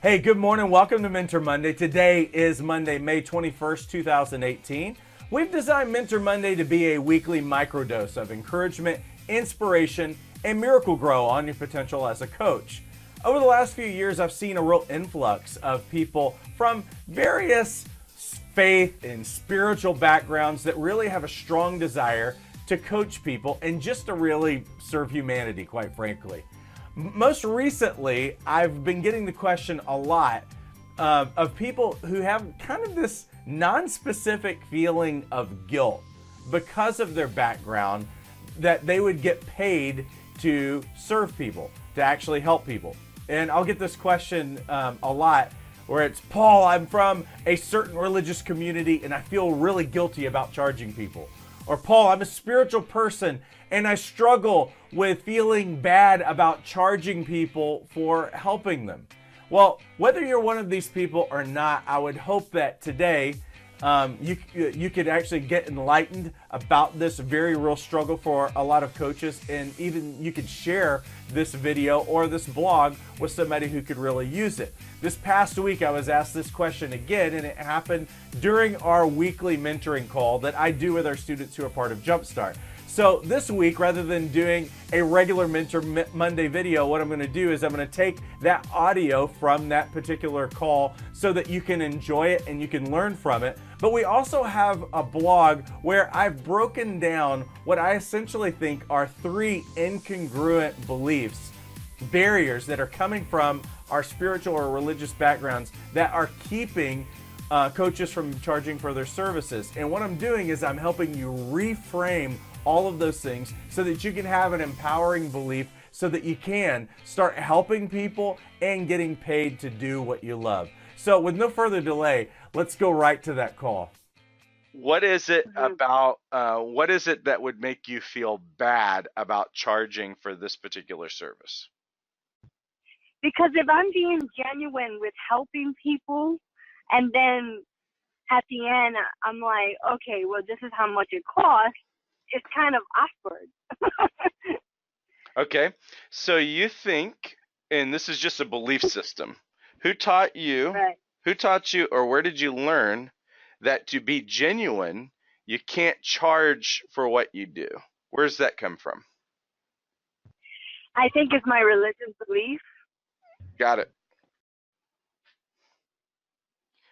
Hey, good morning. Welcome to Mentor Monday. Today is Monday, May 21st, 2018. We've designed Mentor Monday to be a weekly microdose of encouragement, inspiration, and miracle grow on your potential as a coach. Over the last few years, I've seen a real influx of people from various faith and spiritual backgrounds that really have a strong desire to coach people and just to really serve humanity, quite frankly. Most recently, I've been getting the question a lot of people who have kind of this non-specific feeling of guilt because of their background that they would get paid to serve people, to actually help people. And I'll get this question a lot where it's, Paul, I'm from a certain religious community and I feel really guilty about charging people. Or Paul, I'm a spiritual person and I struggle with feeling bad about charging people for helping them. Well, whether you're one of these people or not, I would hope that today you could actually get enlightened about this very real struggle for a lot of coaches, and even you could share this video or this blog with somebody who could really use it. This past week, I was asked this question again, and it happened during our weekly mentoring call that I do with our students who are part of Jumpstart. So this week, rather than doing a regular Mentor Monday video, what I'm going to do is I'm going to take that audio from that particular call so that you can enjoy it and you can learn from it. But we also have a blog where I've broken down what I essentially think are three incongruent beliefs, barriers that are coming from our spiritual or religious backgrounds that are keeping coaches from charging for their services. And what I'm doing is I'm helping you reframe all of those things so that you can have an empowering belief so that you can start helping people and getting paid to do what you love. So with no further delay, let's go right to that call. What is it Mhm. about, what is it that would make you feel bad about charging for this particular service? Because if I'm being genuine with helping people, and then at the end I'm like, okay, well, this is how much it costs, it's kind of awkward. Okay, so you think, and this is just a belief system, who taught you, Right. or where did you learn that to be genuine, you can't charge for what you do? Where's that come from? I think it's my religious belief. Got it.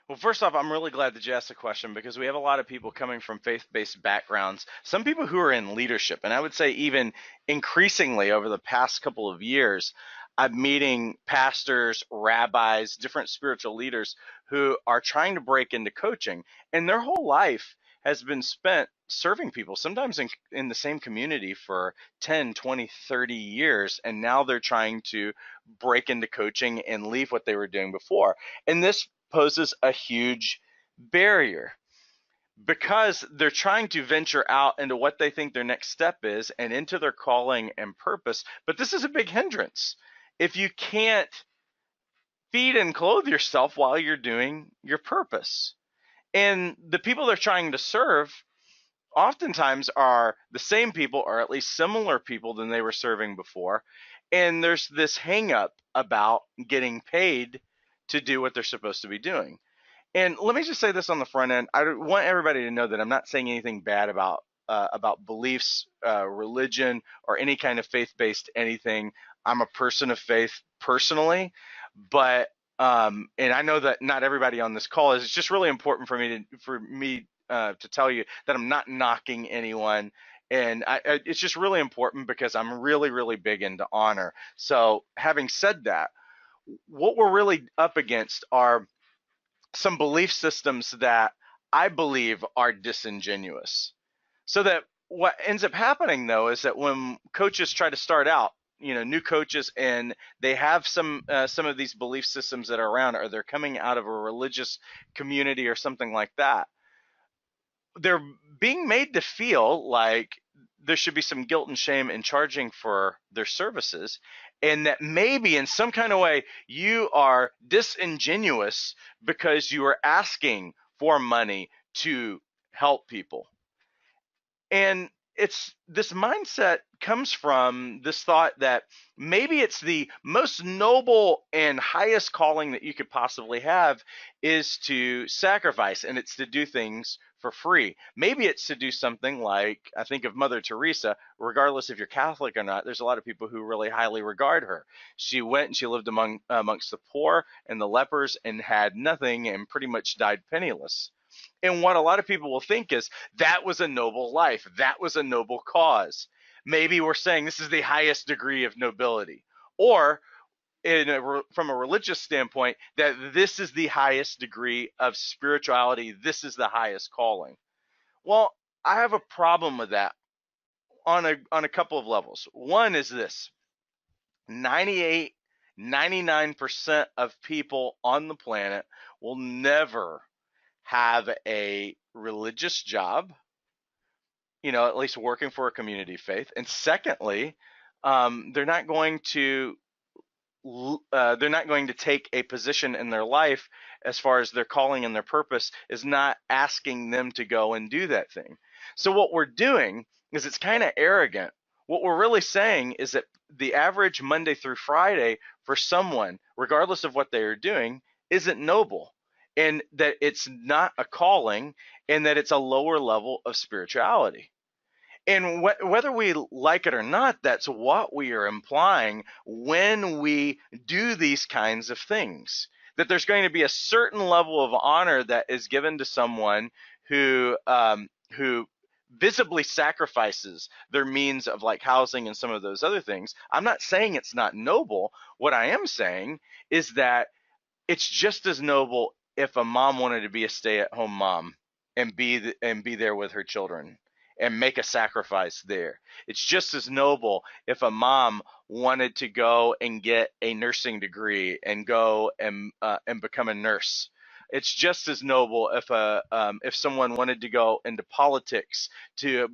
Well, first off, I'm really glad that you asked the question because we have a lot of people coming from faith-based backgrounds, some people who are in leadership, and I would say even increasingly over the past couple of years, I'm meeting pastors, rabbis, different spiritual leaders who are trying to break into coaching, and their whole life has been spent serving people, sometimes in the same community for 10, 20, 30 years, and now they're trying to break into coaching and leave what they were doing before. And this poses a huge barrier because they're trying to venture out into what they think their next step is and into their calling and purpose. But this is a big hindrance. If you can't feed and clothe yourself while you're doing your purpose, and the people they're trying to serve oftentimes are the same people or at least similar people than they were serving before, and there's this hang up about getting paid to do what they're supposed to be doing. And let me just say this on the front end. I want everybody to know that I'm not saying anything bad about beliefs, religion, or any kind of faith-based anything. I'm a person of faith personally, but and I know that not everybody on this call is. It's just really important for me to tell you that I'm not knocking anyone. And it's just really important because I'm really, really big into honor. So having said that, what we're really up against are some belief systems that I believe are disingenuous. So that what ends up happening though is that when coaches try to start out, new coaches, and they have some of these belief systems that are around, or they're coming out of a religious community or something like that, they're being made to feel like there should be some guilt and shame in charging for their services, and that maybe in some kind of way you are disingenuous because you are asking for money to help people. And it's this mindset comes from this thought that maybe it's the most noble and highest calling that you could possibly have is to sacrifice, and it's to do things for free. Maybe it's to do something like, I think of Mother Teresa. Regardless if you're Catholic or not, there's a lot of people who really highly regard her. She went and she lived amongst the poor and the lepers and had nothing and pretty much died penniless. And what a lot of people will think is that was a noble life. That was a noble cause. Maybe we're saying this is the highest degree of nobility. Or from a religious standpoint, that this is the highest degree of spirituality. This is the highest calling. Well, I have a problem with that on a couple of levels. One is this: 98, 99% of people on the planet will never have a religious job, at least working for a community of faith. And secondly, they're not going to take a position in their life as far as their calling and their purpose is not asking them to go and do that thing. So what we're doing is, it's kind of arrogant. What we're really saying is that the average Monday through Friday for someone, regardless of what they are doing, isn't noble, and that it's not a calling, and that it's a lower level of spirituality. And whether we like it or not, that's what we are implying when we do these kinds of things. That there's going to be a certain level of honor that is given to someone who visibly sacrifices their means of like housing and some of those other things. I'm not saying it's not noble. What I am saying is that it's just as noble if a mom wanted to be a stay-at-home mom and be there with her children and make a sacrifice there. It's just as noble if a mom wanted to go and get a nursing degree and go and become a nurse. It's just as noble if someone wanted to go into politics to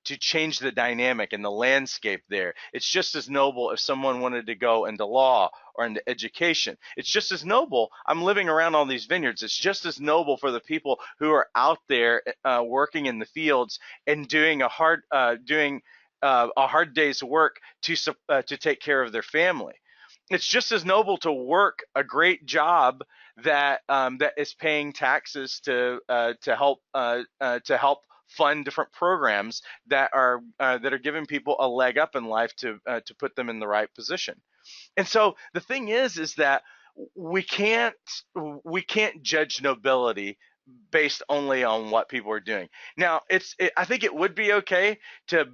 change the dynamic and the landscape there. It's just as noble if someone wanted to go into law or into education. It's just as noble. I'm living around all these vineyards. It's just as noble for the people who are out there working in the fields and doing a hard day's work to take care of their family. It's just as noble to work a great job that is paying taxes to help fund different programs that are giving people a leg up in life to put them in the right position. And so the thing is that we can't judge nobility based only on what people are doing. Now, I think it would be okay to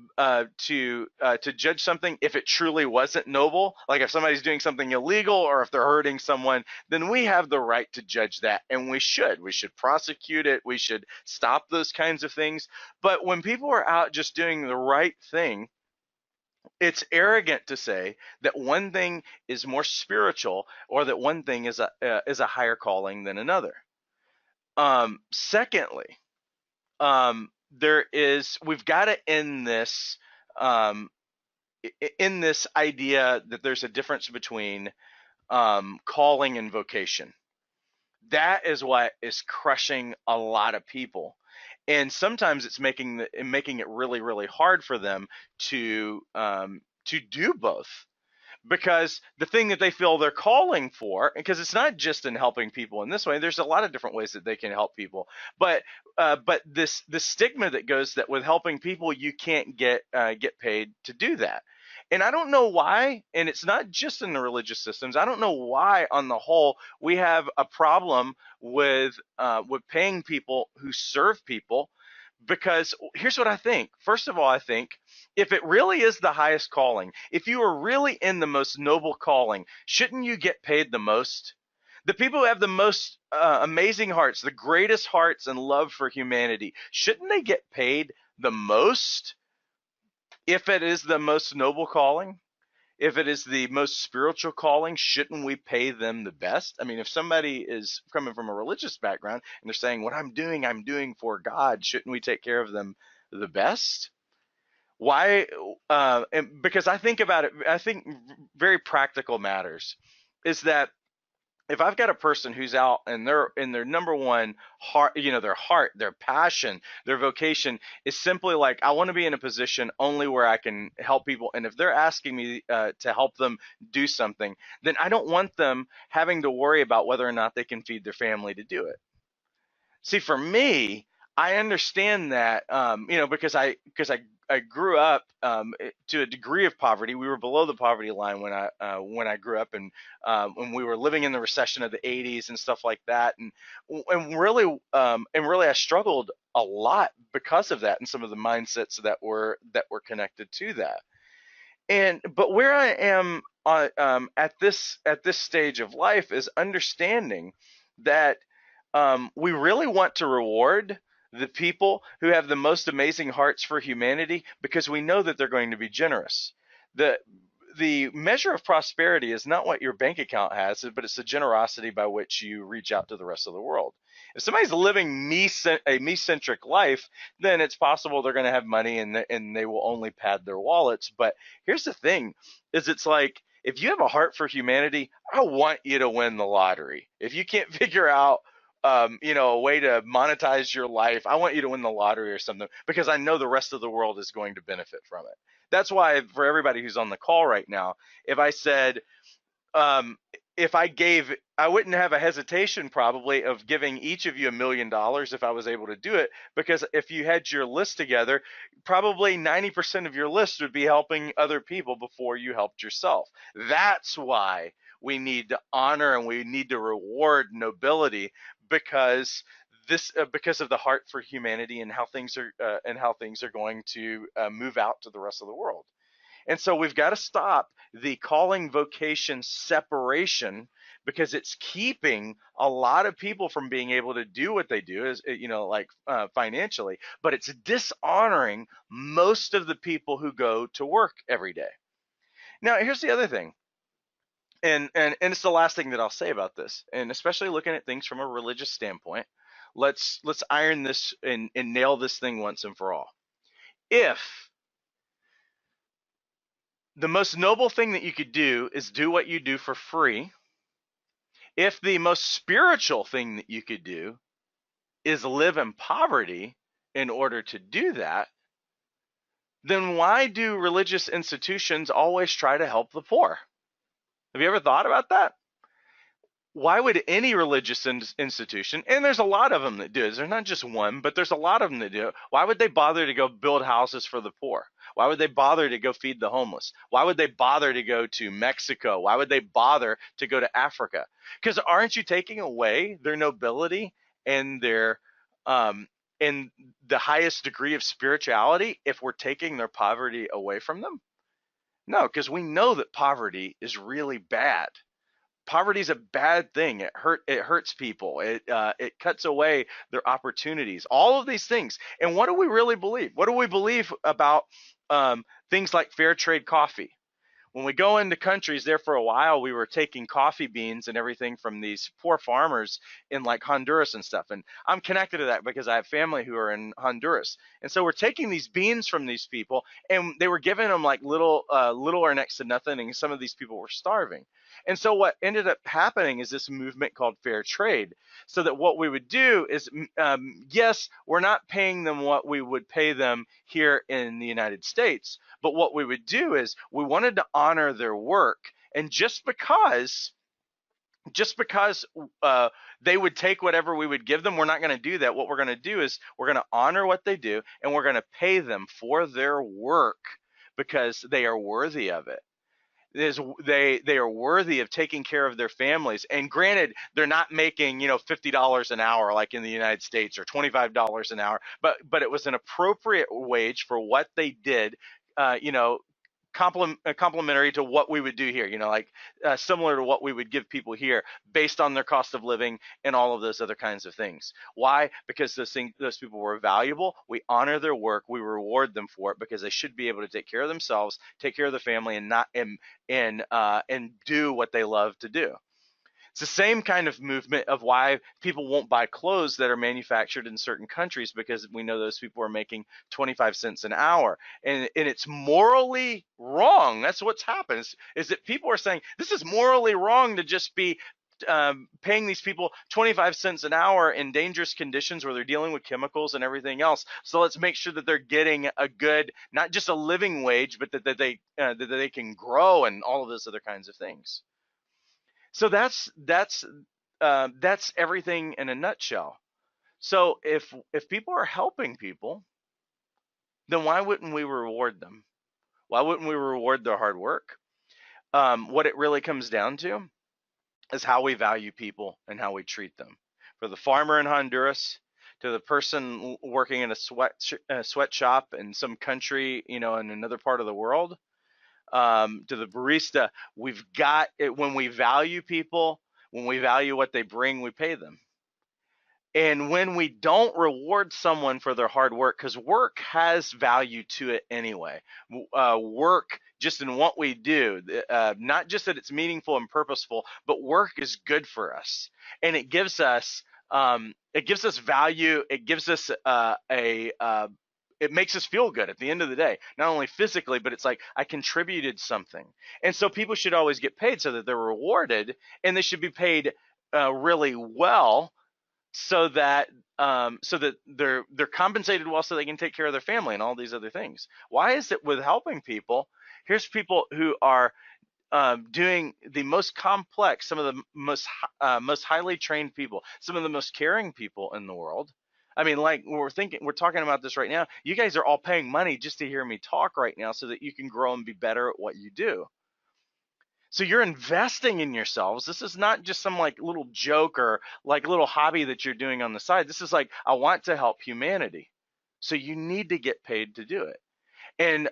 judge something if it truly wasn't noble. Like if somebody's doing something illegal or if they're hurting someone, then we have the right to judge that, and we should prosecute it. We should stop those kinds of things. But when people are out just doing the right thing, it's arrogant to say that one thing is more spiritual or that one thing is a higher calling than another. Secondly, we've got to end this in this idea that there's a difference between calling and vocation. That is what is crushing a lot of people, and sometimes it's making it really, really hard for them to do both. Because the thing that they feel they're calling for, because it's not just in helping people in this way, there's a lot of different ways that they can help people. But the stigma that goes that with helping people, you can't get paid to do that. And I don't know why, and it's not just in the religious systems. I don't know why, on the whole, we have a problem with paying people who serve people. Because here's what I think. First of all, I think if it really is the highest calling, if you are really in the most noble calling, shouldn't you get paid the most? The people who have the most amazing hearts, the greatest hearts and love for humanity, shouldn't they get paid the most if it is the most noble calling? If it is the most spiritual calling, shouldn't we pay them the best? I mean, if somebody is coming from a religious background and they're saying, what I'm doing for God, shouldn't we take care of them the best? Why? Because I think about it, I think very practical matters is that if I've got a person who's out and they're in their number one heart, their heart, their passion, their vocation is simply like, I want to be in a position only where I can help people. And if they're asking me to help them do something, then I don't want them having to worry about whether or not they can feed their family to do it. See, for me, I understand that, because I grew up to a degree of poverty. We were below the poverty line when I grew up, and when we were living in the recession of the '80s and stuff like that, and really I struggled a lot because of that and some of the mindsets that were connected to that. And but where I am at this stage of life is understanding that we really want to reward the people who have the most amazing hearts for humanity because we know that they're going to be generous. The the measure of prosperity is not what your bank account has, but it's the generosity by which you reach out to the rest of the world. If somebody's living a me-centric life, then it's possible they're going to have money and they will only pad their wallets. But here's the thing, is it's like, if you have a heart for humanity, I want you to win the lottery. If you can't figure out a way to monetize your life, I want you to win the lottery or something, because I know the rest of the world is going to benefit from it. That's why, for everybody who's on the call right now, if I said, um, if I wouldn't have a hesitation probably of giving each of you $1 million if I was able to do it, because if you had your list together, probably 90% of your list would be helping other people before you helped yourself. That's why we need to honor and we need to reward nobility, because because of the heart for humanity and how things are going to move out to the rest of the world. And so we've got to stop the calling vocation separation, because it's keeping a lot of people from being able to do what they do, is financially, but it's dishonoring most of the people who go to work every day. Now, here's the other thing, and it's the last thing that I'll say about this, and especially looking at things from a religious standpoint. Let's iron this and nail this thing once and for all. If the most noble thing that you could do is do what you do for free, if the most spiritual thing that you could do is live in poverty in order to do that, then why do religious institutions always try to help the poor? Have you ever thought about that? Why would any religious institution, and there's a lot of them that do, there's not just one, but there's a lot of them that do, why would they bother to go build houses for the poor? Why would they bother to go feed the homeless? Why would they bother to go to Mexico? Why would they bother to go to Africa? Because aren't you taking away their nobility and their and the highest degree of spirituality if we're taking their poverty away from them? No, because we know that poverty is really bad. Poverty is a bad thing. It hurts people. It cuts away their opportunities. All of these things. And what do we really believe? What do we believe about things like fair trade coffee? When we go into countries, there for a while, we were taking coffee beans and everything from these poor farmers in like Honduras and stuff. And I'm connected to that because I have family who are in Honduras. And so we're taking these beans from these people, and they were giving them like little or next to nothing. And some of these people were starving. And so what ended up happening is this movement called fair trade. So that what we would do is, yes, we're not paying them what we would pay them here in the United States, but what we would do is we wanted to honor their work. And just because they would take whatever we would give them, we're not going to do that. What we're going to do is we're going to honor what they do, and we're going to pay them for their work because they are worthy of it. They are worthy of taking care of their families. And granted, they're not making $50 an hour like in the United States, or $25 an hour, but it was an appropriate wage for what they did. Complementary to what we would do here, similar to what we would give people here based on their cost of living and all of those other kinds of things. Why? Because those people were valuable. We honor their work. We reward them for it because they should be able to take care of themselves, take care of the family, and do what they love to do. It's the same kind of movement of why people won't buy clothes that are manufactured in certain countries, because we know those people are making 25 cents an hour. And it's morally wrong. That's what's happened, is that people are saying this is morally wrong to just be paying these people 25 cents an hour in dangerous conditions where they're dealing with chemicals and everything else. So let's make sure that they're getting a good, not just a living wage, but that they can grow and all of those other kinds of things. So that's everything in a nutshell. So if people are helping people, then why wouldn't we reward them? Why wouldn't we reward their hard work? What it really comes down to is how we value people and how we treat them. For the farmer in Honduras to the person working in a sweatshop in some country, in another part of the world, to the barista, we've got it. When we value people, when we value what they bring, we pay them. And when we don't reward someone for their hard work, because work has value to it anyway, work just in what we do, not just that it's meaningful and purposeful, but work is good for us, and it gives us value. It gives us it makes us feel good at the end of the day, not only physically, but it's like I contributed something. And so people should always get paid so that they're rewarded, and they should be paid really well, so that they're compensated well, so they can take care of their family and all these other things. Why is it with helping people? Here's people who are doing the most complex, some of the most highly trained people, some of the most caring people in the world. I mean, like we're talking about this right now. You guys are all paying money just to hear me talk right now, so that you can grow and be better at what you do. So you're investing in yourselves. This is not just some like little joke or like little hobby that you're doing on the side. This is like, I want to help humanity. So you need to get paid to do it. And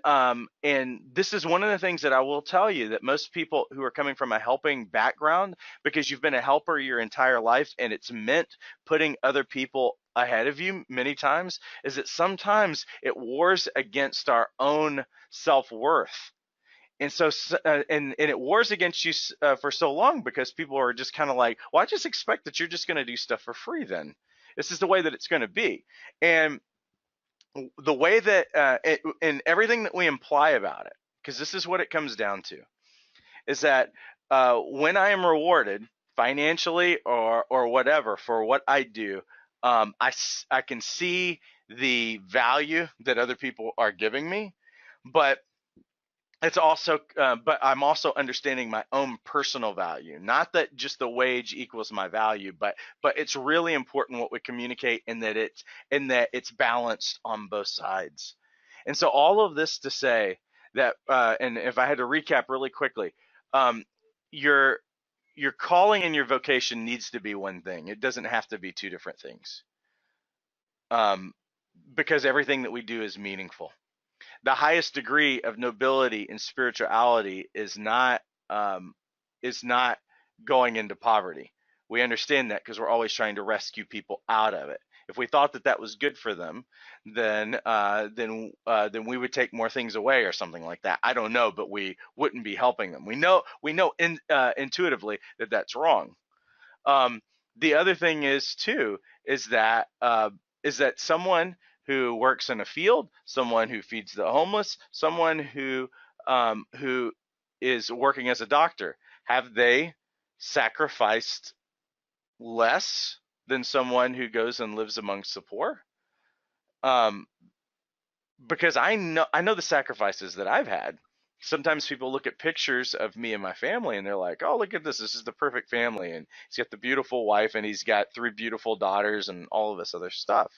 this is one of the things that I will tell you, that most people who are coming from a helping background, because you've been a helper your entire life and it's meant putting other people ahead of you many times, is that sometimes it wars against our own self-worth. And so, and it wars against you for so long, because people are just kind of like, well, I just expect that you're just going to do stuff for free then. This is the way that it's going to be. And the way that, and everything that we imply about it, because this is what it comes down to, is that when I am rewarded financially or whatever for what I do, I can see the value that other people are giving me, but it's also, but I'm also understanding my own personal value. Not that just the wage equals my value, but it's really important what we communicate, and that it's balanced on both sides. And so all of this to say that, and if I had to recap really quickly, your calling and your vocation needs to be one thing. It doesn't have to be two different things, because everything that we do is meaningful. The highest degree of nobility and spirituality is not going into poverty. We understand that because we're always trying to rescue people out of it. If we thought that that was good for them, then we would take more things away or something like that. I don't know, but we wouldn't be helping them. We know intuitively that that's wrong. The other thing is too is that someone who works in a field, someone who feeds the homeless, someone who is working as a doctor, have they sacrificed less than someone who goes and lives amongst the poor? Because I know the sacrifices that I've had. Sometimes people look at pictures of me and my family and they're like, oh, look at this. This is the perfect family. And he's got the beautiful wife and he's got 3 beautiful daughters and all of this other stuff.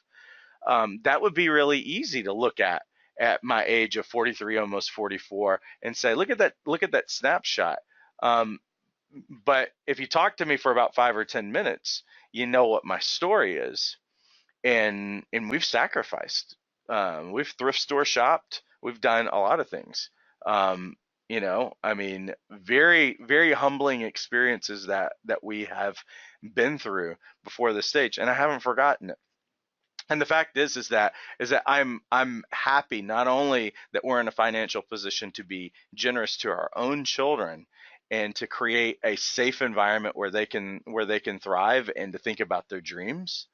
That would be really easy to look at my age of 43, almost 44, and say, look at that snapshot. But if you talk to me for about 5 or 10 minutes, you know what my story is. And we've sacrificed. We've thrift store shopped. We've done a lot of things. I mean, very, very humbling experiences that we have been through before this stage, and I haven't forgotten it. And the fact is that I'm happy not only that we're in a financial position to be generous to our own children and to create a safe environment where they can thrive and to think about their dreams,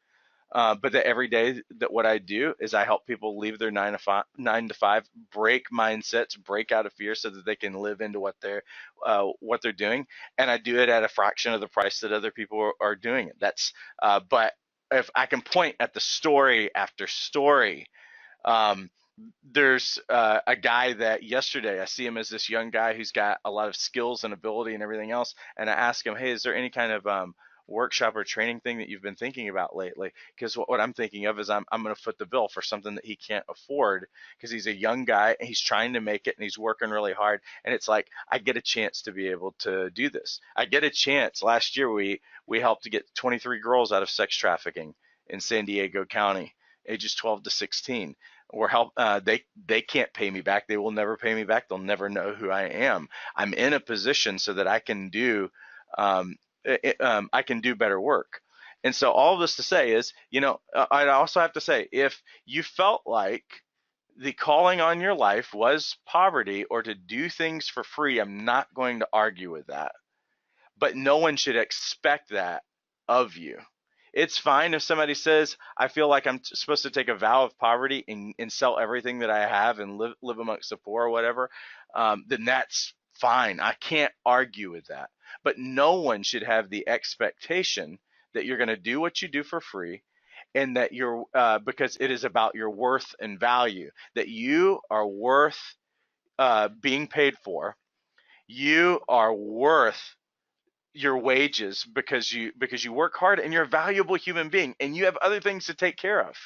But that every day that what I do is I help people leave their 9 to 5, break mindsets, break out of fear so that they can live into what they're doing. And I do it at a fraction of the price that other people are doing it. But if I can point at the story after story, there's a guy that yesterday I see him as this young guy who's got a lot of skills and ability and everything else. And I ask him, hey, is there any kind of workshop or training thing that you've been thinking about lately? Because what I'm thinking of is I'm going to foot the bill for something that he can't afford, because he's a young guy and he's trying to make it and he's working really hard. And it's like, I get a chance to be able to do this. I get a chance. Last year we helped to get 23 girls out of sex trafficking in San Diego County, ages 12 to 16. They can't pay me back. They will never pay me back. They'll never know who I am. I'm in a position so that I can do better work. And so all of this to say is, I also have to say, if you felt like the calling on your life was poverty or to do things for free, I'm not going to argue with that. But no one should expect that of you. It's fine if somebody says, I feel like I'm supposed to take a vow of poverty and sell everything that I have and live amongst the poor or whatever, then that's fine. I can't argue with that. But no one should have the expectation that you're going to do what you do for free, and that you're because it is about your worth and value, that you are worth being paid for. You are worth your wages because you work hard and you're a valuable human being and you have other things to take care of.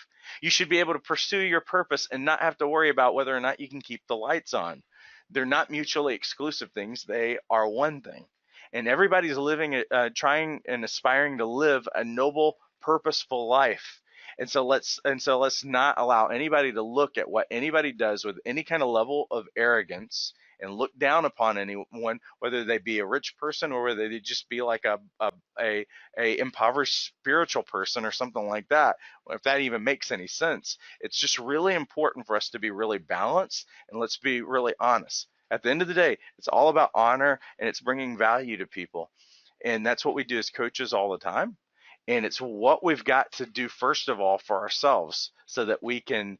You should be able to pursue your purpose and not have to worry about whether or not you can keep the lights on. They're not mutually exclusive things. They are one thing. And everybody's living, trying and aspiring to live a noble, purposeful life. And so let's not allow anybody to look at what anybody does with any kind of level of arrogance and look down upon anyone, whether they be a rich person or whether they just be like a impoverished spiritual person or something like that, if that even makes any sense. It's just really important for us to be really balanced, and let's be really honest. At the end of the day, it's all about honor and it's bringing value to people. And that's what we do as coaches all the time. And it's what we've got to do first of all for ourselves so that we can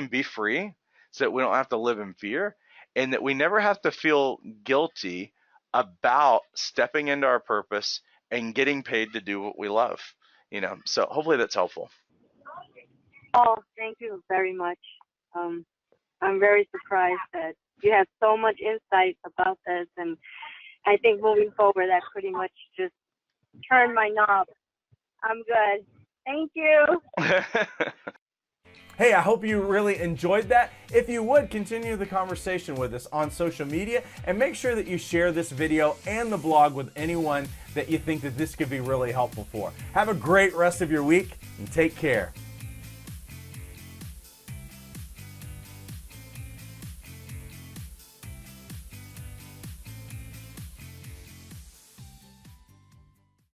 be free, so that we don't have to live in fear, and that we never have to feel guilty about stepping into our purpose and getting paid to do what we love. So hopefully that's helpful. Oh, thank you very much. I'm very surprised that you have so much insight about this, and I think moving forward that pretty much just turned my knob. I'm good. Thank you. Hey, I hope you really enjoyed that. If you would, continue the conversation with us on social media, and make sure that you share this video and the blog with anyone that you think that this could be really helpful for. Have a great rest of your week and take care.